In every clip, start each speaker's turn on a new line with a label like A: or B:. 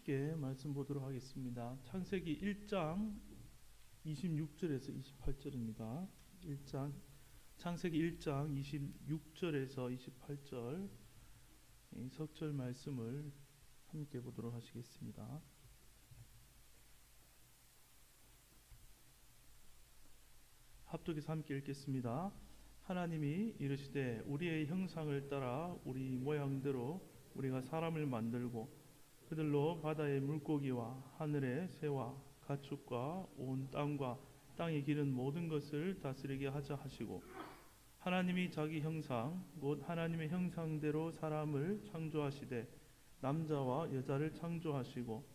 A: 함께 말씀 보도록 하겠습니다. 창세기 1장 26절에서 28절입니다. 창세기 1장 26절에서 28절 이 석절 말씀을 함께 보도록 하시겠습니다. 합독해서 함께 읽겠습니다. 하나님이 이르시되 우리의 형상을 따라 우리 모양대로 우리가 사람을 만들고 그들로 바다의 물고기와 하늘의 새와 가축과 온 땅과 땅에 기는 모든 것을 다스리게 하자 하시고, 하나님이 자기 형상 곧 하나님의 형상대로 사람을 창조하시되 남자와 여자를 창조하시고,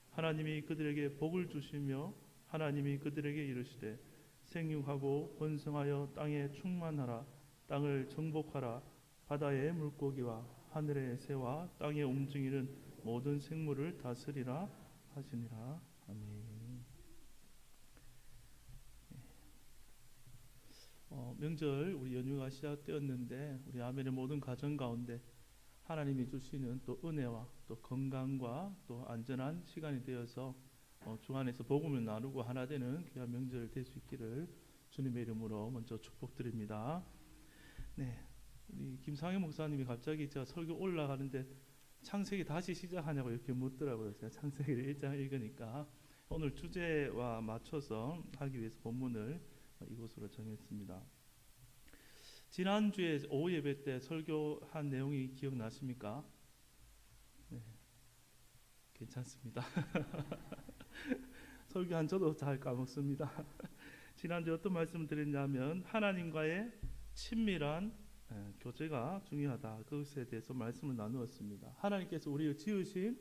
A: 하나님이 그들에게 복을 주시며 하나님이 그들에게 이르시되 생육하고 번성하여 땅에 충만하라. 땅을 정복하라. 바다의 물고기와 하늘의 새와 땅에 움직이는 모든 생물을 다스리라 하시니라. 아멘. 명절 우리 연휴가 시작되었는데 우리 아멘의 모든 가정 가운데 하나님이 주시는 또 은혜와 또 건강과 또 안전한 시간이 되어서 주 안에서 복음을 나누고 하나 되는 귀한 명절 될 수 있기를 주님의 이름으로 먼저 축복드립니다. 네, 우리 김상현 목사님이 갑자기 제가 설교 올라가는데 창세기 다시 시작하냐고 이렇게 묻더라고요. 제가 창세기를 1장 읽으니까 오늘 주제와 맞춰서 하기 위해서 본문을 이곳으로 정했습니다. 지난주에 오후 예배 때 설교한 내용이 기억나십니까? 네, 괜찮습니다. 설교한 저도 잘 까먹습니다. 지난주에 어떤 말씀을 드렸냐면 하나님과의 친밀한 교제가 중요하다. 그것에 대해서 말씀을 나누었습니다. 하나님께서 우리를 지으신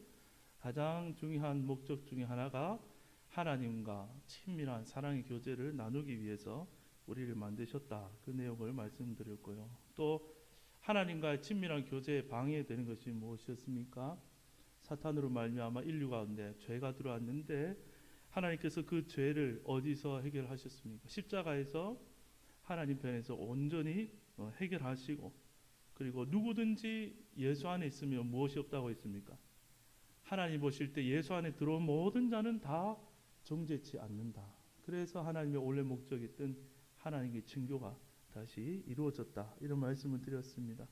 A: 가장 중요한 목적 중에 하나가 하나님과 친밀한 사랑의 교제를 나누기 위해서 우리를 만드셨다. 그 내용을 말씀드렸고요. 또 하나님과의 친밀한 교제에 방해되는 것이 무엇이었습니까? 사탄으로 말미암아 인류 가운데 죄가 들어왔는데 하나님께서 그 죄를 어디서 해결하셨습니까? 십자가에서 하나님 편에서 온전히 해결하시고, 그리고 누구든지 예수 안에 있으면 무엇이 없다고 했습니까? 하나님 보실 때 예수 안에 들어온 모든 자는 다 정죄치 않는다. 그래서 하나님의 원래 목적이었던 하나님의 증거가 다시 이루어졌다. 이런 말씀을 드렸습니다.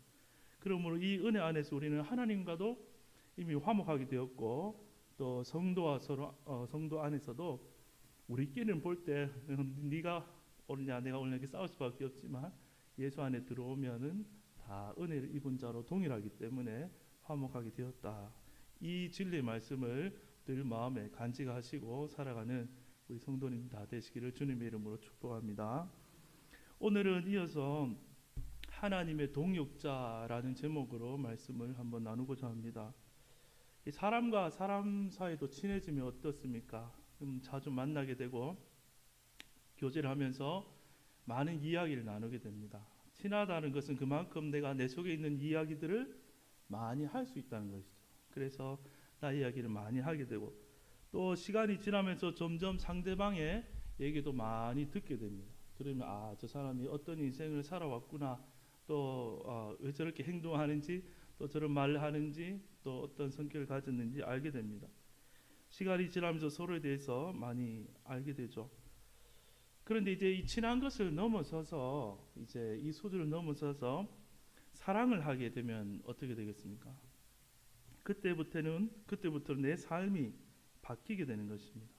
A: 그러므로 이 은혜 안에서 우리는 하나님과도 이미 화목하게 되었고, 또 성도와 성도 안에서도 우리끼리는 볼 때 네가 옳냐 내가 옳냐 이렇게 싸울 수밖에 없지만 예수 안에 들어오면은 다 은혜를 입은 자로 동일하기 때문에 화목하게 되었다. 이 진리의 말씀을 늘 마음에 간직하시고 살아가는 우리 성도님 다 되시기를 주님의 이름으로 축복합니다. 오늘은 이어서 하나님의 동역자라는 제목으로 말씀을 한번 나누고자 합니다. 사람과 사람 사이도 친해지면 어떻습니까? 자주 만나게 되고 교제를 하면서 많은 이야기를 나누게 됩니다. 친하다는 것은 그만큼 내가 내 속에 있는 이야기들을 많이 할 수 있다는 것이죠. 그래서 나 이야기를 많이 하게 되고, 또 시간이 지나면서 점점 상대방의 얘기도 많이 듣게 됩니다. 그러면 저 사람이 어떤 인생을 살아왔구나, 또 왜 저렇게 행동하는지, 또 저런 말을 하는지, 또 어떤 성격을 가졌는지 알게 됩니다. 시간이 지나면서 서로에 대해서 많이 알게 되죠. 그런데 이제 이 친한 것을 넘어서서 이제 이 수준을 넘어서서 사랑을 하게 되면 어떻게 되겠습니까? 그때부터는 내 삶이 바뀌게 되는 것입니다.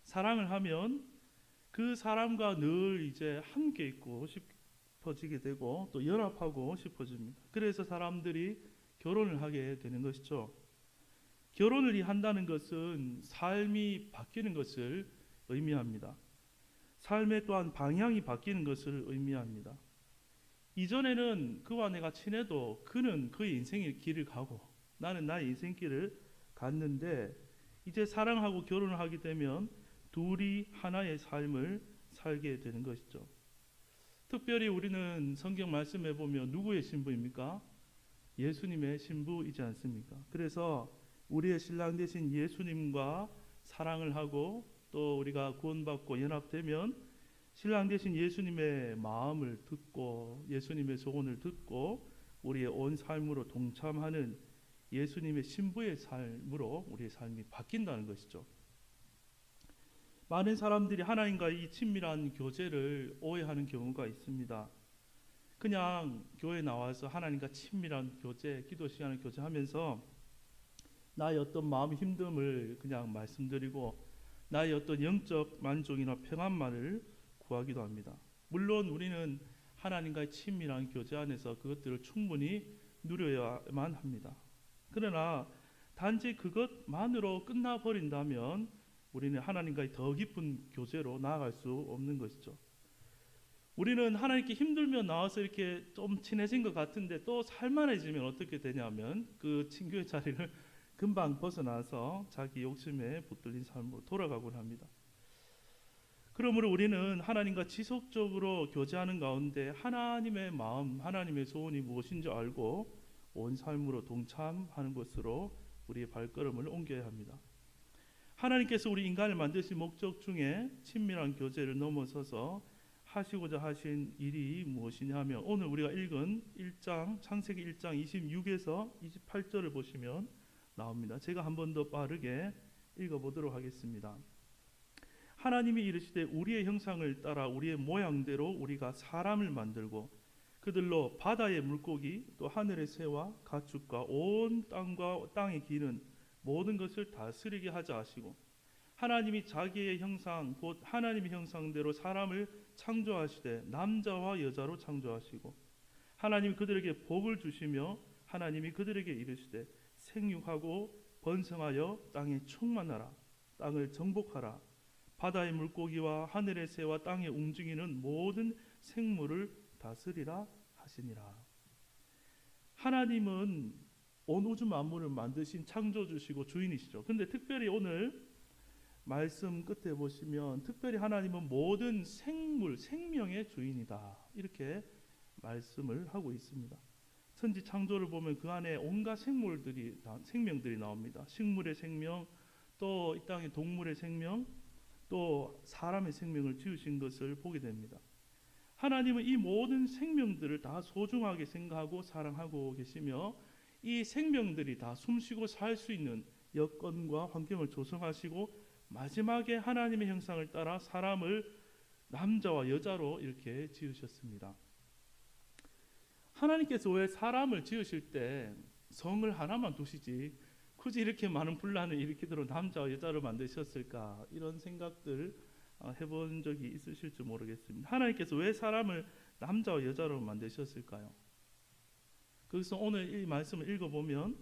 A: 사랑을 하면 그 사람과 늘 이제 함께 있고 싶어지게 되고 또 연합하고 싶어집니다. 그래서 사람들이 결혼을 하게 되는 것이죠. 결혼을 한다는 것은 삶이 바뀌는 것을 의미합니다. 삶의 또한 방향이 바뀌는 것을 의미합니다. 이전에는 그와 내가 친해도 그는 그의 인생의 길을 가고 나는 나의 인생길을 갔는데, 이제 사랑하고 결혼을 하게 되면 둘이 하나의 삶을 살게 되는 것이죠. 특별히 우리는 성경 말씀에 보면 누구의 신부입니까? 예수님의 신부이지 않습니까? 그래서 우리의 신랑 되신 예수님과 사랑을 하고 또 우리가 구원받고 연합되면 신랑 되신 예수님의 마음을 듣고 예수님의 소원을 듣고 우리의 온 삶으로 동참하는 예수님의 신부의 삶으로 우리의 삶이 바뀐다는 것이죠. 많은 사람들이 하나님과의 이 친밀한 교제를 오해하는 경우가 있습니다. 그냥 교회 나와서 하나님과 친밀한 교제, 기도 시간을 교제하면서 나의 어떤 마음 힘듦을 그냥 말씀드리고 나의 어떤 영적 만족이나 평안만을 구하기도 합니다. 물론 우리는 하나님과의 친밀한 교제 안에서 그것들을 충분히 누려야만 합니다. 그러나 단지 그것만으로 끝나버린다면 우리는 하나님과의 더 깊은 교제로 나아갈 수 없는 것이죠. 우리는 하나님께 힘들면 나와서 이렇게 좀 친해진 것 같은데 또 살만해지면 어떻게 되냐면 그 친교의 자리를 금방 벗어나서 자기 욕심에 붙들린 삶으로 돌아가곤 합니다. 그러므로 우리는 하나님과 지속적으로 교제하는 가운데 하나님의 마음, 하나님의 소원이 무엇인지 알고 온 삶으로 동참하는 것으로 우리의 발걸음을 옮겨야 합니다. 하나님께서 우리 인간을 만드신 목적 중에 친밀한 교제를 넘어서서 하시고자 하신 일이 무엇이냐 하면 오늘 우리가 읽은 1장 창세기 1장 26에서 28절을 보시면 나옵니다. 제가 한 번 더 빠르게 읽어보도록 하겠습니다. 하나님이 이르시되 우리의 형상을 따라 우리의 모양대로 우리가 사람을 만들고 그들로 바다의 물고기 또 하늘의 새와 가축과 온 땅과 땅에 기는 모든 것을 다스리게 하자 하시고 하나님이 자기의 형상 곧 하나님의 형상대로 사람을 창조하시되 남자와 여자로 창조하시고 하나님이 그들에게 복을 주시며 하나님이 그들에게 이르시되 생육하고 번성하여 땅에 충만하라 땅을 정복하라 바다의 물고기와 하늘의 새와 땅에 움직이는 모든 생물을 다스리라 하시니라. 하나님은 온 우주 만물을 만드신 창조주시고 주인이시죠. 근데 특별히 오늘 말씀 끝에 보시면 특별히 하나님은 모든 생물, 생명의 주인이다 이렇게 말씀을 하고 있습니다. 천지 창조를 보면 그 안에 온갖 생명들이 나옵니다. 식물의 생명, 또 이 땅의 동물의 생명, 또 사람의 생명을 지으신 것을 보게 됩니다. 하나님은 이 모든 생명들을 다 소중하게 생각하고 사랑하고 계시며 이 생명들이 다 숨쉬고 살 수 있는 여건과 환경을 조성하시고 마지막에 하나님의 형상을 따라 사람을 남자와 여자로 이렇게 지으셨습니다. 하나님께서 왜 사람을 지으실 때 성을 하나만 두시지 굳이 이렇게 많은 분란을 일으키도록 남자와 여자로 만드셨을까 이런 생각들 해본 적이 있으실지 모르겠습니다. 하나님께서 왜 사람을 남자와 여자로 만드셨을까요? 그래서 오늘 이 말씀을 읽어보면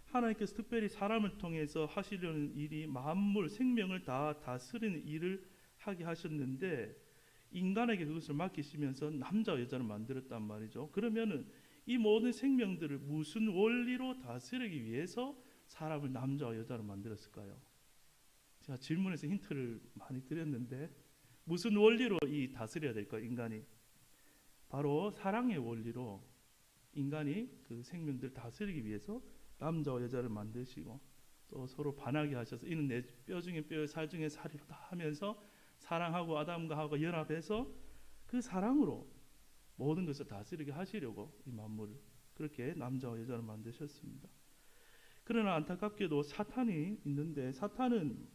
A: 하나님께서 특별히 사람을 통해서 하시려는 일이 만물 생명을 다 다스리는 일을 하게 하셨는데 인간에게 그것을 맡기시면서 남자와 여자를 만들었단 말이죠. 그러면은 이 모든 생명들을 무슨 원리로 다스리기 위해서 사람을 남자와 여자로 만들었을까요? 제가 질문에서 힌트를 많이 드렸는데 무슨 원리로 이 다스려야 될까요? 인간이 바로 사랑의 원리로 인간이 그 생명들을 다스리기 위해서 남자와 여자를 만드시고 또 서로 반하게 하셔서 이는 내 뼈 중에 뼈 살 중에 살이로다 하면서 사랑하고 아담과 하고 연합해서 그 사랑으로 모든 것을 다스리게 하시려고 이 만물을 그렇게 남자와 여자를 만드셨습니다. 그러나 안타깝게도 사탄이 있는데 사탄은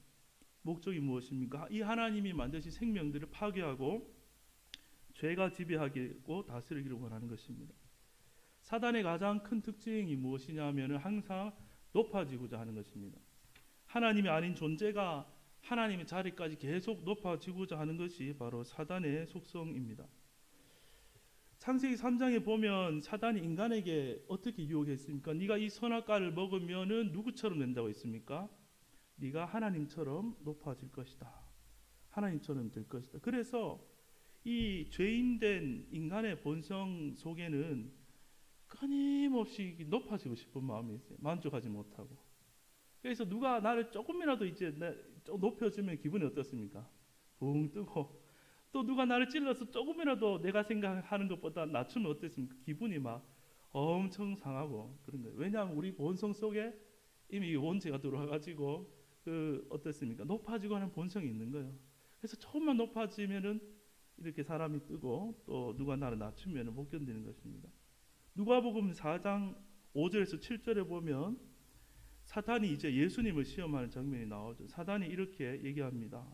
A: 목적이 무엇입니까? 이 하나님이 만드신 생명들을 파괴하고 죄가 지배하고 다스리기를 원하는 것입니다. 사단의 가장 큰 특징이 무엇이냐면 항상 높아지고자 하는 것입니다. 하나님이 아닌 존재가 하나님의 자리까지 계속 높아지고자 하는 것이 바로 사단의 속성입니다. 창세기 3장에 보면 사단이 인간에게 어떻게 유혹했습니까? 네가 이 선악과를 먹으면은 누구처럼 된다고 했습니까? 네가 하나님처럼 높아질 것이다. 하나님처럼 될 것이다. 그래서 이 죄인된 인간의 본성 속에는 끊임없이 높아지고 싶은 마음이 있어요. 만족하지 못하고. 그래서 누가 나를 조금이라도 이제 높여주면 기분이 어떻습니까? 붕 뜨고 또 누가 나를 찔러서 조금이라도 내가 생각하는 것보다 낮추면 어땠습니까? 기분이 막 엄청 상하고 그런 거예요. 왜냐하면 우리 본성 속에 이미 원죄가 들어와가지고 어떻습니까? 높아지고 하는 본성이 있는 거예요. 그래서 조금만 높아지면은 이렇게 사람이 뜨고 또 누가 나를 낮추면 못 견디는 것입니다. 누가복음 4장 5절에서 7절에 보면 사탄이 이제 예수님을 시험하는 장면이 나오죠. 사탄이 이렇게 얘기합니다.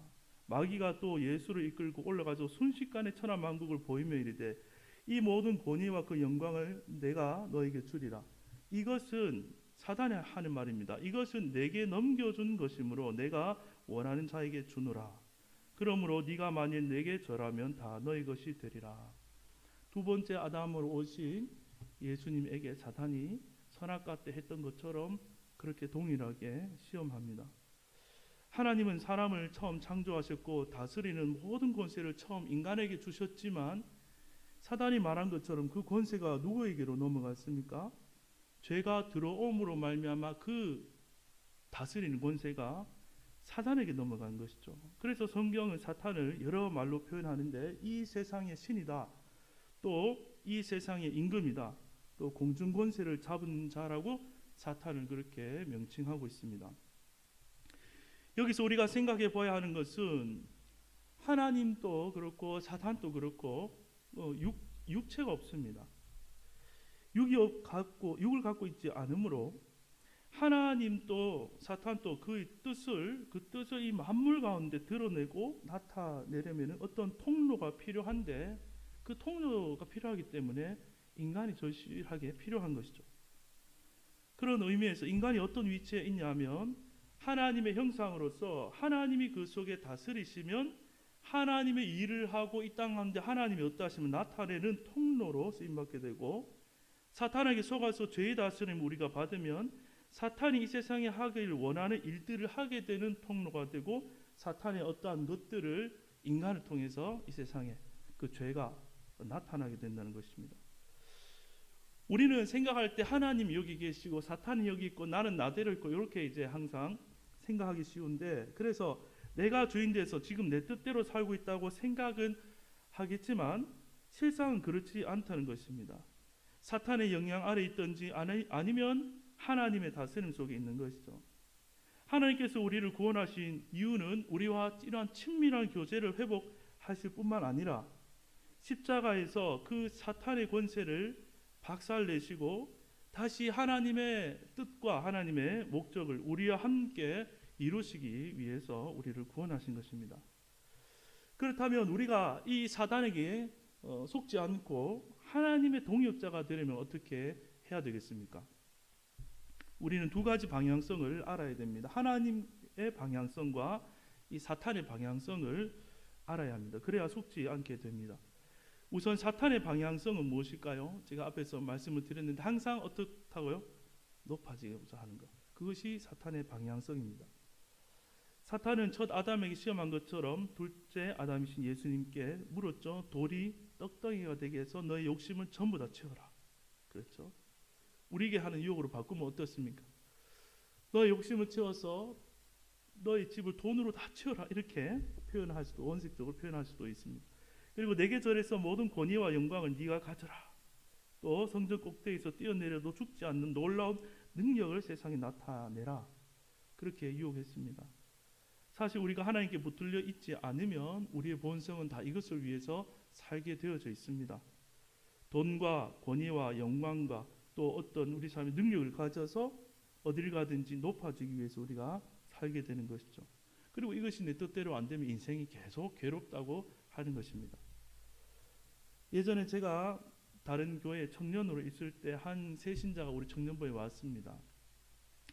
A: 마귀가 또 예수를 이끌고 올라가서 순식간에 천하만국을 보이며 이르되 이 모든 권위와 그 영광을 내가 너에게 주리라. 이것은 사단이 하는 말입니다. 이것은 내게 넘겨준 것이므로 내가 원하는 자에게 주노라. 그러므로 네가 만일 내게 절하면 다 너의 것이 되리라. 두 번째 아담으로 오신 예수님에게 사탄이 선악과 때 했던 것처럼 그렇게 동일하게 시험합니다. 하나님은 사람을 처음 창조하셨고 다스리는 모든 권세를 처음 인간에게 주셨지만 사단이 말한 것처럼 그 권세가 누구에게로 넘어갔습니까? 죄가 들어옴으로 말미암아 그 다스리는 권세가 사단에게 넘어간 것이죠. 그래서 성경은 사탄을 여러 말로 표현하는데 이 세상의 신이다, 또 이 세상의 임금이다, 또 공중 권세를 잡은 자라고 사탄을 그렇게 명칭하고 있습니다. 여기서 우리가 생각해 봐야 하는 것은 하나님도 그렇고 사탄도 그렇고 육체가 없습니다. 육을 갖고 있지 않으므로 하나님도 사탄도 그 뜻을 이 만물 가운데 드러내고 나타내려면 어떤 통로가 필요한데 그 통로가 필요하기 때문에 인간이 절실하게 필요한 것이죠. 그런 의미에서 인간이 어떤 위치에 있냐면 하나님의 형상으로서 하나님이 그 속에 다스리시면 하나님의 일을 하고 이 땅 가운데 하나님이 어떠하시면 나타내는 통로로 쓰임받게 되고, 사탄에게 속아서 죄의 다스림을 우리가 받으면 사탄이 이 세상에 하길 원하는 일들을 하게 되는 통로가 되고, 사탄의 어떠한 것들을 인간을 통해서 이 세상에 그 죄가 나타나게 된다는 것입니다. 우리는 생각할 때 하나님이 여기 계시고 사탄이 여기 있고 나는 나대로 있고 이렇게 이제 항상 생각하기 쉬운데, 그래서 내가 주인 돼서 지금 내 뜻대로 살고 있다고 생각은 하겠지만 실상은 그렇지 않다는 것입니다. 사탄의 영향 아래 있든지 아니면 하나님의 다스림 속에 있는 것이죠. 하나님께서 우리를 구원하신 이유는 우리와 이러한 친밀한 교제를 회복하실 뿐만 아니라 십자가에서 그 사탄의 권세를 박살내시고 다시 하나님의 뜻과 하나님의 목적을 우리와 함께 이루시기 위해서 우리를 구원하신 것입니다. 그렇다면 우리가 이 사단에게 속지 않고 하나님의 동역자가 되려면 어떻게 해야 되겠습니까? 우리는 두 가지 방향성을 알아야 됩니다. 하나님의 방향성과 이 사탄의 방향성을 알아야 합니다. 그래야 속지 않게 됩니다. 우선 사탄의 방향성은 무엇일까요? 제가 앞에서 말씀을 드렸는데 항상 어떻다고요? 높아지고자 하는 것. 그것이 사탄의 방향성입니다. 사탄은 첫 아담에게 시험한 것처럼 둘째 아담이신 예수님께 물었죠. 돌이 떡덩이가 되게 해서 너의 욕심을 전부 다 채워라. 그렇죠? 우리에게 하는 유혹으로 바꾸면 어떻습니까? 너의 욕심을 채워서 너의 집을 돈으로 다 채워라. 이렇게 표현할 수도, 원색적으로 표현할 수도 있습니다. 그리고 내게 절해서 모든 권위와 영광을 네가 가져라. 또 성전 꼭대기에서 뛰어내려도 죽지 않는 놀라운 능력을 세상에 나타내라. 그렇게 유혹했습니다. 사실 우리가 하나님께 붙들려 있지 않으면 우리의 본성은 다 이것을 위해서 살게 되어져 있습니다. 돈과 권위와 영광과 또 어떤 우리 삶의 능력을 가져서 어딜 가든지 높아지기 위해서 우리가 살게 되는 것이죠. 그리고 이것이 내 뜻대로 안 되면 인생이 계속 괴롭다고 하는 것입니다. 예전에 제가 다른 교회 청년으로 있을 때 한 새신자가 우리 청년부에 왔습니다.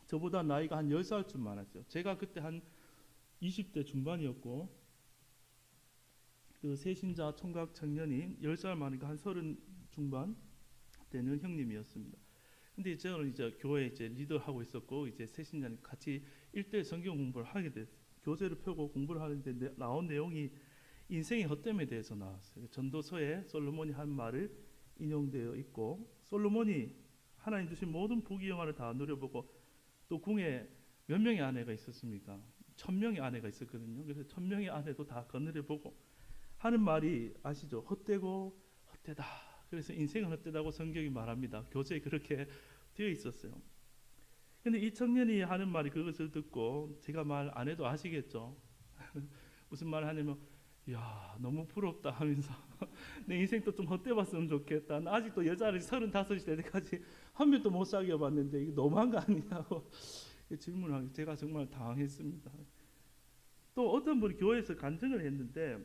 A: 저보다 나이가 한 10살쯤 많았어요. 제가 그때 한 20대 중반이었고 그 새신자 총각 청년이 10살 많으니까 한 30 중반 되는 형님이었습니다. 근데 저는 이제 교회 이제 리더하고 있었고 이제 새신자는 같이 1대1 성경 공부를 하게 됐어요. 교재를 펴고 공부를 하는데 나온 내용이 인생의 헛됨에 대해서 나왔어요. 전도서에 솔로몬이 한 말을 인용되어 있고, 솔로몬이 하나님 주신 모든 부귀 영화를 다 누려보고 또 궁에 몇 명의 아내가 있었습니까? 1000명의 아내가 있었거든요. 그래서 1000명의 아내도 다 거느려보고 하는 말이 아시죠? 헛되고 헛되다. 그래서 인생은 헛되다고 성경이 말합니다. 교재에 그렇게 되어 있었어요. 근데 이 청년이 하는 말이 그것을 듣고 제가 말 안 해도 아시겠죠? 무슨 말을 하냐면 야 너무 부럽다 하면서 내 인생도 좀 헛되봤으면 좋겠다. 나 아직도 여자를 35이 될 때까지 한 명도 못 사귀어 봤는데 이거 너무한 거 아니냐고 그 질문을 제가 정말 당황했습니다. 또 어떤 분이 교회에서 간증을 했는데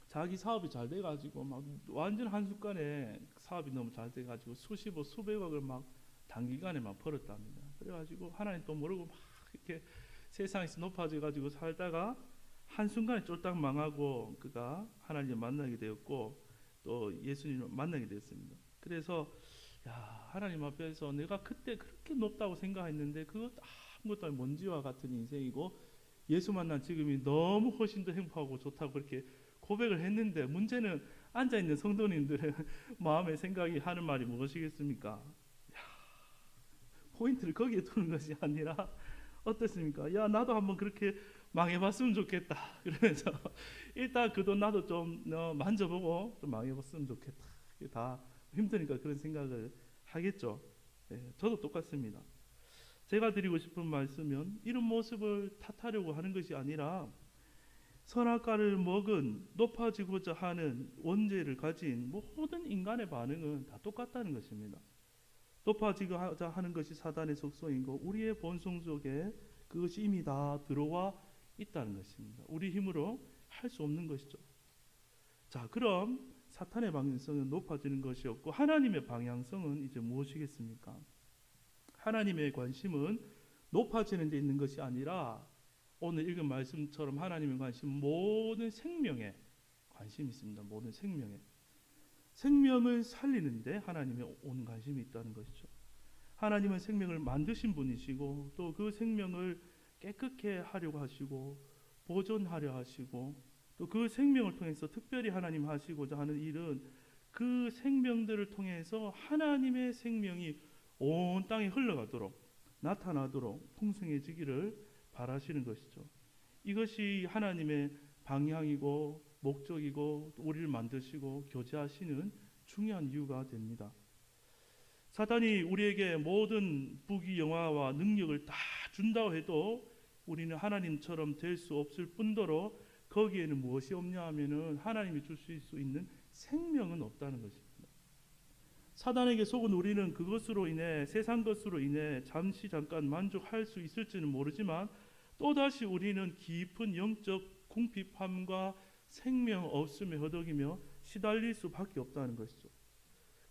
A: 자기 사업이 잘 돼가지고 막 완전 한순간에 사업이 너무 잘 돼가지고 수십억 수백억을 막 단기간에 막 벌었답니다. 그래가지고 하나님 또 모르고 막 이렇게 세상에서 높아져가지고 살다가 한순간에 쫄딱 망하고 그가 하나님을 만나게 되었고 또 예수님을 만나게 되었습니다. 그래서 야, 하나님 앞에서 내가 그때 그렇게 높다고 생각했는데 그것 아무것도 아닌 먼지와 같은 인생이고 예수 만난 지금이 너무 훨씬 더 행복하고 좋다고 그렇게 고백을 했는데 문제는 앉아있는 성도님들의 마음의 생각이 하는 말이 무엇이겠습니까? 야, 포인트를 거기에 두는 것이 아니라 어떻습니까? 야, 나도 한번 그렇게 망해봤으면 좋겠다. 그러면서 일단 그 돈 나도 좀 만져보고 좀 망해봤으면 좋겠다. 다 힘드니까 그런 생각을 하겠죠. 저도 똑같습니다. 제가 드리고 싶은 말씀은 이런 모습을 탓하려고 하는 것이 아니라 선악과를 먹은 높아지고자 하는 원죄를 가진 모든 인간의 반응은 다 똑같다는 것입니다. 높아지고자 하는 것이 사단의 속성이고 우리의 본성 속에 그것이 이미 다 들어와 있다는 것입니다. 우리 힘으로 할 수 없는 것이죠. 자, 그럼 사탄의 방향성은 높아지는 것이었고 하나님의 방향성은 이제 무엇이겠습니까? 하나님의 관심은 높아지는 데 있는 것이 아니라 오늘 읽은 말씀처럼 하나님의 관심은 모든 생명에 관심이 있습니다. 모든 생명을 살리는데 하나님의 온 관심이 있다는 것이죠. 하나님은 생명을 만드신 분이시고 또 그 생명을 깨끗게 하려고 하시고 보존하려 하시고 또 그 생명을 통해서 특별히 하나님 하시고자 하는 일은 그 생명들을 통해서 하나님의 생명이 온 땅에 흘러가도록 나타나도록 풍성해지기를 바라시는 것이죠. 이것이 하나님의 방향이고 목적이고 우리를 만드시고 교제하시는 중요한 이유가 됩니다. 사탄이 우리에게 모든 부귀 영화와 능력을 다 준다고 해도 우리는 하나님처럼 될 수 없을 뿐더러 거기에는 무엇이 없냐 하면은 하나님이 주실 수 있는 생명은 없다는 것입니다. 사단에게 속은 우리는 그것으로 인해 세상 것으로 인해 잠깐 만족할 수 있을지는 모르지만 또다시 우리는 깊은 영적 궁핍함과 생명 없음에 허덕이며 시달릴 수밖에 없다는 것이죠.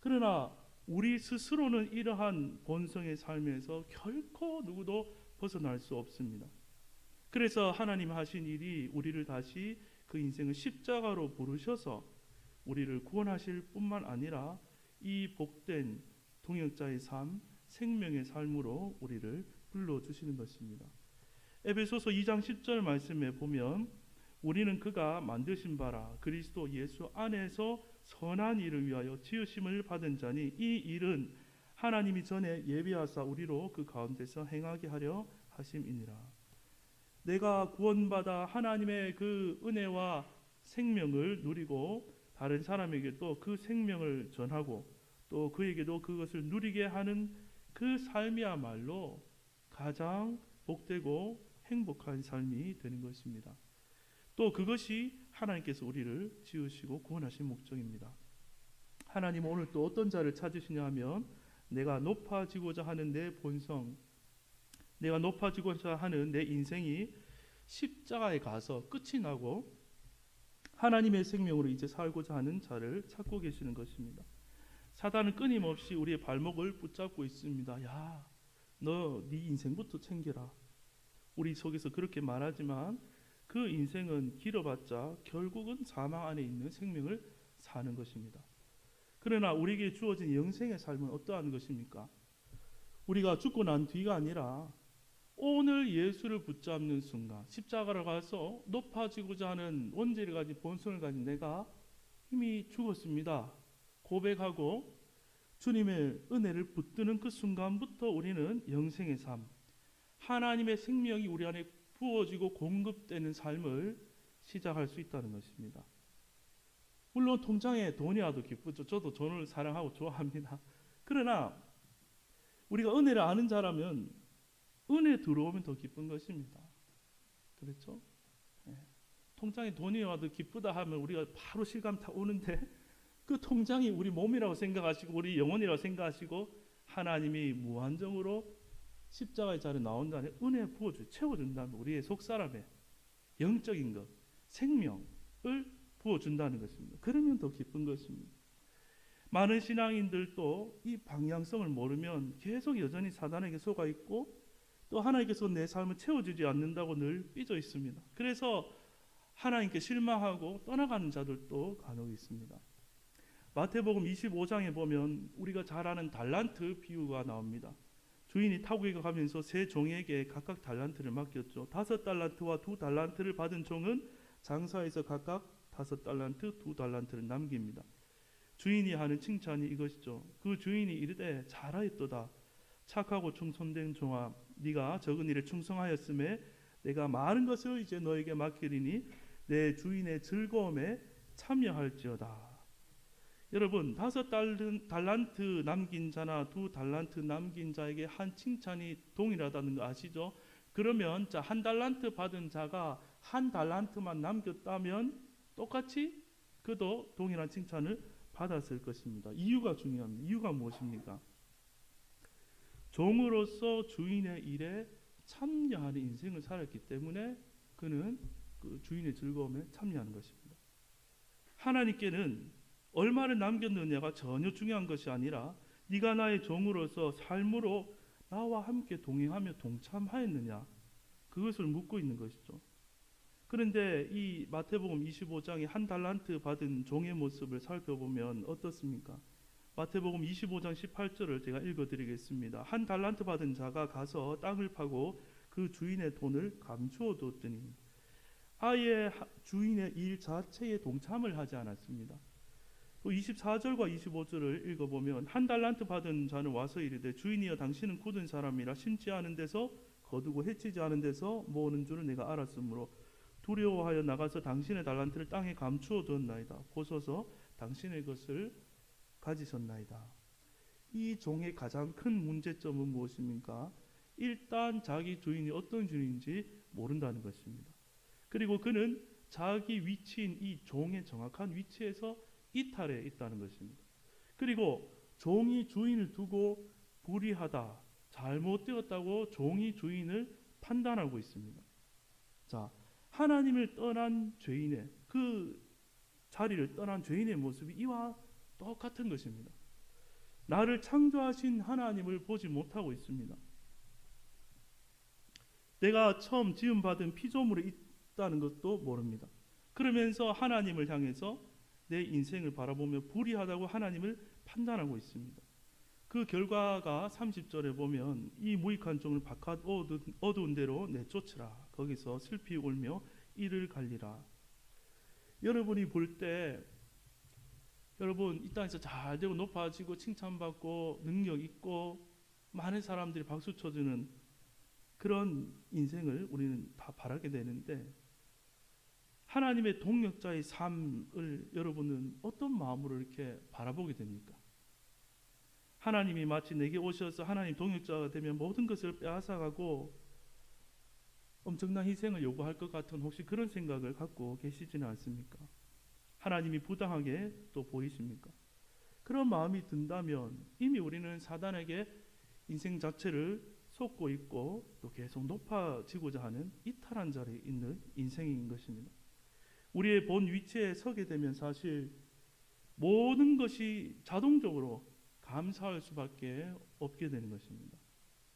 A: 그러나 우리 스스로는 이러한 본성의 삶에서 결코 누구도 벗어날 수 없습니다. 그래서 하나님 하신 일이 우리를 다시 그 인생을 십자가로 부르셔서 우리를 구원하실 뿐만 아니라 이 복된 동역자의 삶, 생명의 삶으로 우리를 불러주시는 것입니다. 에베소서 2장 10절 말씀에 보면 우리는 그가 만드신 바라 그리스도 예수 안에서 선한 일을 위하여 지으심을 받은 자니 이 일은 하나님이 전에 예비하사 우리로 그 가운데서 행하게 하려 하심이니라. 내가 구원받아 하나님의 그 은혜와 생명을 누리고 다른 사람에게도 그 생명을 전하고 또 그에게도 그것을 누리게 하는 그 삶이야말로 가장 복되고 행복한 삶이 되는 것입니다. 또 그것이 하나님께서 우리를 지으시고 구원하신 목적입니다. 하나님은 오늘 또 어떤 자를 찾으시냐 하면 내가 높아지고자 하는 내 본성, 내가 높아지고자 하는 내 인생이 십자가에 가서 끝이 나고 하나님의 생명으로 이제 살고자 하는 자를 찾고 계시는 것입니다. 사단은 끊임없이 우리의 발목을 붙잡고 있습니다. 야, 너 네 인생부터 챙겨라. 우리 속에서 그렇게 말하지만 그 인생은 길어봤자 결국은 사망 안에 있는 생명을 사는 것입니다. 그러나 우리에게 주어진 영생의 삶은 어떠한 것입니까? 우리가 죽고 난 뒤가 아니라 오늘 예수를 붙잡는 순간 십자가로 가서 높아지고자 하는 원죄를 가진 본성을 가진 내가 이미 죽었습니다 고백하고 주님의 은혜를 붙드는 그 순간부터 우리는 영생의 삶, 하나님의 생명이 우리 안에 부어지고 공급되는 삶을 시작할 수 있다는 것입니다. 물론 통장에 돈이 와도 기쁘죠. 저도 돈을 사랑하고 좋아합니다. 그러나 우리가 은혜를 아는 자라면 은혜 들어오면 더 기쁜 것입니다. 그렇죠? 통장에 돈이 와도 기쁘다 하면 우리가 바로 실감 다 오는데 그 통장이 우리 몸이라고 생각하시고 우리 영혼이라고 생각하시고 하나님이 무한정으로 십자가의 자리에 나온 다음에 은혜 부어주 채워준다면 우리의 속사람에 영적인 것, 생명을 부어준다는 것입니다. 그러면 더 기쁜 것입니다. 많은 신앙인들도 이 방향성을 모르면 계속 여전히 사단에게 속아 있고 또 하나님께서 내 삶을 채워주지 않는다고 늘 삐져 있습니다. 그래서 하나님께 실망하고 떠나가는 자들도 간혹 있습니다. 마태복음 25장에 보면 우리가 잘 아는 달란트 비유가 나옵니다. 주인이 타국에 가면서 세 종에게 각각 달란트를 맡겼죠. 5달란트와 2달란트를 받은 종은 장사에서 각각 5달란트, 2달란트를 남깁니다. 주인이 하는 칭찬이 이것이죠. 그 주인이 이르되 잘하였도다. 착하고 충성된 종아, 네가 적은 일에 충성하였음에 내가 많은 것을 이제 너에게 맡기리니 내 주인의 즐거움에 참여할지어다. 여러분, 5달란트 남긴 자나 2달란트 남긴 자에게 한 칭찬이 동일하다는 거 아시죠? 그러면 자, 1달란트 받은 자가 1달란트만 남겼다면 똑같이 그도 동일한 칭찬을 받았을 것입니다. 이유가 중요합니다. 이유가 무엇입니까? 종으로서 주인의 일에 참여하는 인생을 살았기 때문에 그는 그 주인의 즐거움에 참여하는 것입니다. 하나님께는 얼마를 남겼느냐가 전혀 중요한 것이 아니라 네가 나의 종으로서 삶으로 나와 함께 동행하며 동참하였느냐, 그것을 묻고 있는 것이죠. 그런데 이 마태복음 25장의 1달란트 받은 종의 모습을 살펴보면 어떻습니까? 마태복음 25장 18절을 제가 읽어드리겠습니다. 1달란트 받은 자가 가서 땅을 파고 그 주인의 돈을 감추어 뒀더니 아예 주인의 일 자체에 동참을 하지 않았습니다. 또 24절과 25절을 읽어보면 1달란트 받은 자는 와서 이르되 주인이여 당신은 굳은 사람이라 심지 않은 데서 거두고 해치지 않은 데서 모으는 줄을 내가 알았으므로 두려워하여 나가서 당신의 달란트를 땅에 감추어 두었나이다. 보소서 당신의 것을 가지셨나이다. 이 종의 가장 큰 문제점은 무엇입니까? 일단 자기 주인이 어떤 주인인지 모른다는 것입니다. 그리고 그는 자기 위치인 이 종의 정확한 위치에서 이탈해 있다는 것입니다. 그리고 종이 주인을 두고 불의하다, 잘못되었다고 종이 주인을 판단하고 있습니다. 자, 하나님을 떠난 죄인의 그 자리를 떠난 죄인의 모습이 이와 똑같은 것입니다. 나를 창조하신 하나님을 보지 못하고 있습니다. 내가 처음 지음받은 피조물에 있다는 것도 모릅니다. 그러면서 하나님을 향해서 내 인생을 바라보며 불의하다고 하나님을 판단하고 있습니다. 그 결과가 30절에 보면 이 무익한 종을 바깥 어두운 데로 내쫓으라. 거기서 슬피 울며 이를 갈리라. 여러분이 볼 때 여러분 이 땅에서 잘 되고 높아지고 칭찬받고 능력 있고 많은 사람들이 박수 쳐주는 그런 인생을 우리는 다 바라게 되는데 하나님의 동역자의 삶을 여러분은 어떤 마음으로 이렇게 바라보게 됩니까? 하나님이 마치 내게 오셔서 하나님 동역자가 되면 모든 것을 빼앗아가고 엄청난 희생을 요구할 것 같은 혹시 그런 생각을 갖고 계시지는 않습니까? 하나님이 부당하게 또 보이십니까? 그런 마음이 든다면 이미 우리는 사단에게 인생 자체를 속고 있고 또 계속 높아지고자 하는 이탈한 자리에 있는 인생인 것입니다. 우리의 본 위치에 서게 되면 사실 모든 것이 자동적으로 감사할 수밖에 없게 되는 것입니다.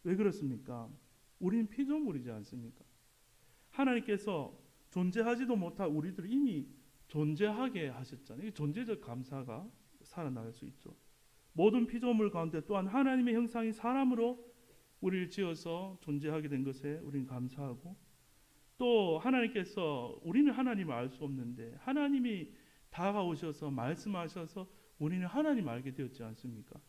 A: 왜 그렇습니까? 우리는 피조물이지 않습니까? 하나님께서 존재하지도 못할 우리들을 이미 존재하게 하셨잖아요. 존재적 감사가 살아날 수 있죠. 모든 피조물 가운데 또한 하나님의 형상인 사람으로 우리를 지어서 존재하게 된 것에 우리는 감사하고 또 하나님께서 우리는 하나님을 알 수 없는데 하나님이 다가오셔서 말씀하셔서 우리는 하나님을 알게 되었지 않습니까?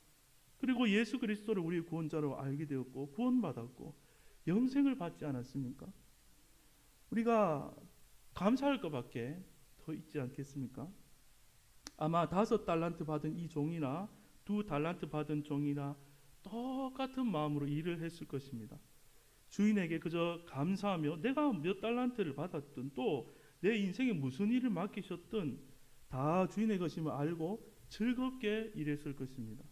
A: 그리고 예수 그리스도를 우리의 구원자로 알게 되었고 구원받았고 영생을 받지 않았습니까? 우리가 감사할 것밖에 더 있지 않겠습니까? 아마 5달란트 받은 이 종이나 2달란트 받은 종이나 똑같은 마음으로 일을 했을 것입니다. 주인에게 그저 감사하며 내가 몇 달란트를 받았든 또 내 인생에 무슨 일을 맡기셨든 다 주인의 것임을 알고 즐겁게 일했을 것입니다.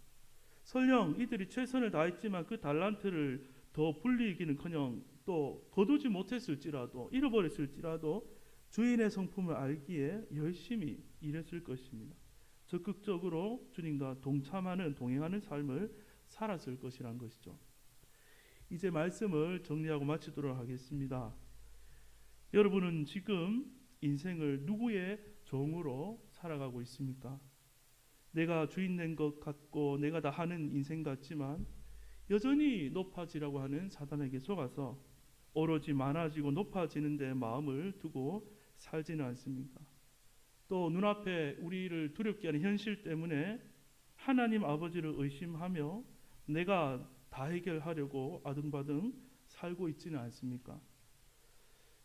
A: 설령 이들이 최선을 다했지만 그 달란트를 더 불리기는커녕 또 거두지 못했을지라도 잃어버렸을지라도 주인의 성품을 알기에 열심히 일했을 것입니다. 적극적으로 주님과 동행하는 삶을 살았을 것이란 것이죠. 이제 말씀을 정리하고 마치도록 하겠습니다. 여러분은 지금 인생을 누구의 종으로 살아가고 있습니까? 내가 주인 된 것 같고 내가 다 하는 인생 같지만 여전히 높아지라고 하는 사단에게 속아서 오로지 많아지고 높아지는 데 마음을 두고 살지는 않습니까? 또 눈앞에 우리를 두렵게 하는 현실 때문에 하나님 아버지를 의심하며 내가 다 해결하려고 아등바등 살고 있지는 않습니까?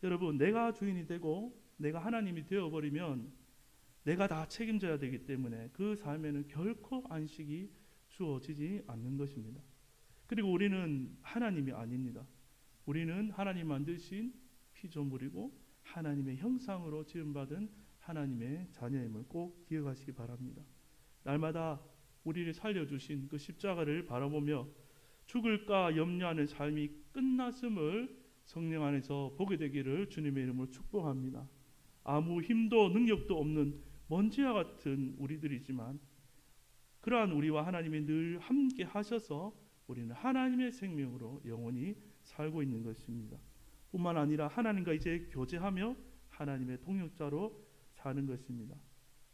A: 여러분, 내가 주인이 되고 내가 하나님이 되어버리면 내가 다 책임져야 되기 때문에 그 삶에는 결코 안식이 주어지지 않는 것입니다. 그리고 우리는 하나님이 아닙니다. 우리는 하나님 만드신 피조물이고 하나님의 형상으로 지음받은 하나님의 자녀임을 꼭 기억하시기 바랍니다. 날마다 우리를 살려주신 그 십자가를 바라보며 죽을까 염려하는 삶이 끝났음을 성령 안에서 보게 되기를 주님의 이름으로 축복합니다. 아무 힘도 능력도 없는 먼지와 같은 우리들이지만 그러한 우리와 하나님이 늘 함께 하셔서 우리는 하나님의 생명으로 영원히 살고 있는 것입니다. 뿐만 아니라 하나님과 이제 교제하며 하나님의 동역자로 사는 것입니다.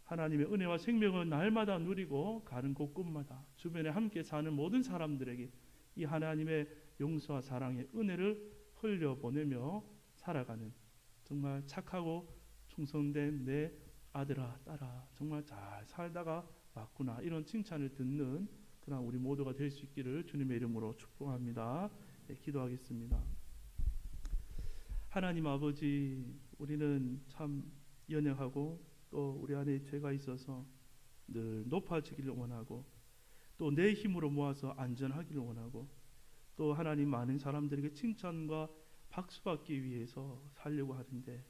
A: 하나님의 은혜와 생명을 날마다 누리고 가는 곳곳마다 주변에 함께 사는 모든 사람들에게 이 하나님의 용서와 사랑의 은혜를 흘려보내며 살아가는 정말 착하고 충성된 내 아들아 딸아 정말 잘 살다가 왔구나 이런 칭찬을 듣는 그러나 우리 모두가 될 수 있기를 주님의 이름으로 축복합니다. 네, 기도하겠습니다. 하나님 아버지, 우리는 참 연약하고 또 우리 안에 죄가 있어서 늘 높아지기를 원하고 또 내 힘으로 모아서 안전하기를 원하고 또 하나님 많은 사람들에게 칭찬과 박수받기 위해서 살려고 하는데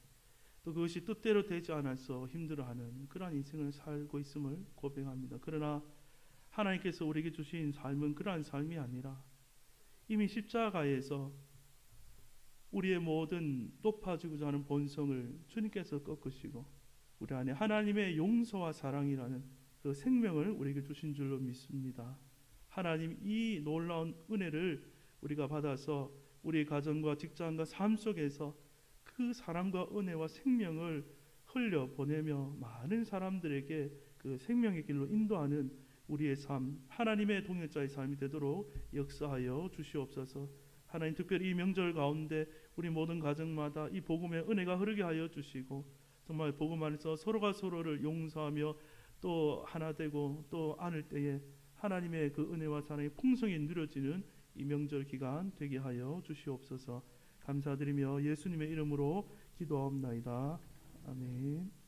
A: 또 그것이 뜻대로 되지 않아서 힘들어하는 그러한 인생을 살고 있음을 고백합니다. 그러나 하나님께서 우리에게 주신 삶은 그러한 삶이 아니라 이미 십자가에서 우리의 모든 높아지고자 하는 본성을 주님께서 꺾으시고 우리 안에 하나님의 용서와 사랑이라는 그 생명을 우리에게 주신 줄로 믿습니다. 하나님 이 놀라운 은혜를 우리가 받아서 우리 가정과 직장과 삶 속에서 그 사랑과 은혜와 생명을 흘려보내며 많은 사람들에게 그 생명의 길로 인도하는 우리의 삶, 하나님의 동역자의 삶이 되도록 역사하여 주시옵소서. 하나님 특별히 이 명절 가운데 우리 모든 가정마다 이 복음의 은혜가 흐르게 하여 주시고 정말 복음 안에서 서로가 서로를 용서하며 또 하나 되고 또 안을 때에 하나님의 그 은혜와 사랑이 풍성히 누려지는 이 명절 기간 되게 하여 주시옵소서. 감사드리며 예수님의 이름으로 기도하옵나이다. 아멘.